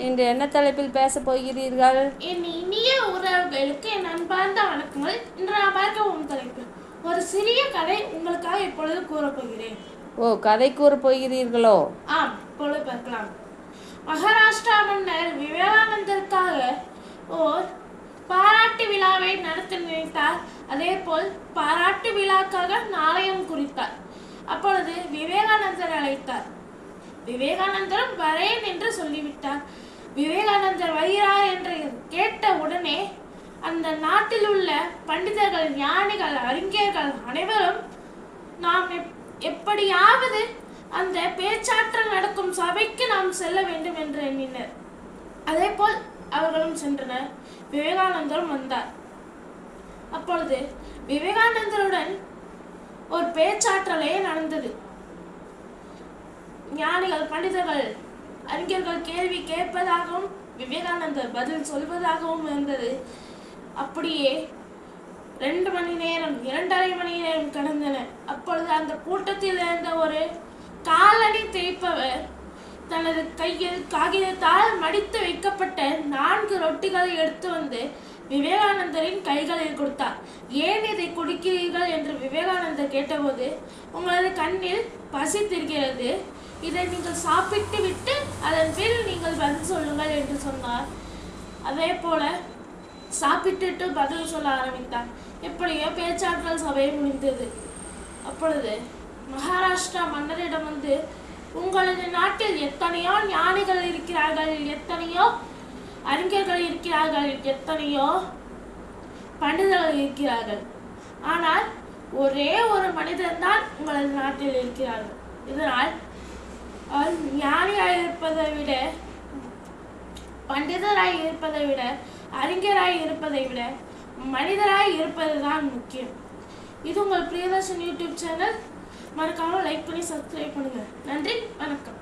இன்று என்ன தலைப்பில் பேசப் போகிறீர்கள்? என் இனிய உறவுகளுக்கு என் அன்பார்ந்த வணக்கங்கள். இன்று நான் பார்க்க தலைப்பு ஒரு சிறிய கதை உங்களுக்காக இப்பொழுது கூறப்போகிறேன். கதை கூறப் போகிறீர்களோ? ஆம், இப்பொழுது பார்க்கலாம். மகாராஷ்டிரா மன்னர் விவேகானந்தருக்காக ஓர் பாராட்டு விழாவை நடத்த நினைத்தார். அதே போல் பாராட்டு விழாக்காக நாணயம் குறித்தார். அப்பொழுது விவேகானந்தர் அழைத்தார். விவேகானந்தரும் வரேன் என்று சொல்லிவிட்டார். விவேகானந்தர் வருகிறார் என்று கேட்ட உடனே அந்த நாட்டில் உள்ள பண்டிதர்கள், ஞானிகள், அறிஞர்கள் அனைவரும் நாம் எப்படியாவது அந்த பேச்சாற்றல் நடக்கும் சபைக்கு நாம் செல்ல வேண்டும் என்று எண்ணினர். அதே போல் அவர்களும் சென்றனர். விவேகானந்தரும் வந்தார். அப்பொழுது விவேகானந்தருடன் ஒரு பேச்சாற்றலே நடந்தது. ஞானிகள், பண்டிதர்கள், அறிஞர்கள் கேள்வி கேட்பதாகவும் விவேகானந்தர் பதில் சொல்வதாகவும் இருந்தது. அப்படியே 2 மணி நேரம், 2.5 மணி நேரம் கடந்தன. அப்பொழுது அந்த கூட்டத்தில் இருந்த ஒரு காலணி தேய்ப்பவர் தனது கையில் காகிதத்தால் மடித்து வைக்கப்பட்ட 4 ரொட்டிகளை எடுத்து வந்து விவேகானந்தரின் கைகளில் கொடுத்தார். ஏன் இதை கொடுக்கிறீர்கள் என்று விவேகானந்தர் கேட்டபோது, உங்களது கண்ணில் பசித்திருக்கிறது, இதை நீங்கள் சாப்பிட்டு விட்டு அதன் பின் நீங்கள் பதில் சொல்லுங்கள் என்று சொன்னார். அதே போல சாப்பிட்டுட்டு பதில் சொல்ல ஆரம்பித்தார். எப்படியோ பேச்சாற்றல் சபை முடிந்தது. அப்பொழுது மகாராஷ்டிரா மன்னரிடம் வந்து, உங்களது நாட்டில் எத்தனையோ ஞானிகள் இருக்கிறார்கள், எத்தனையோ அறிஞர்கள் இருக்கிறார்கள், எத்தனையோ பண்டிதர்கள் இருக்கிறார்கள், ஆனால் ஒரே ஒரு மனிதன் தான் உங்களது நாட்டில் இருக்கிறார்கள். இதனால் ஞானியாய் இருப்பதை விட, பண்டிதராய் இருப்பதை விட, அறிஞராய் இருப்பதை விட மனிதராய் இருப்பதுதான் முக்கியம். இது உங்கள் பிரியதர்ஷன் யூடியூப் சேனல். மறக்காம லைக் பண்ணி சப்ஸ்கிரைப் பண்ணுங்க. நன்றி, வணக்கம்.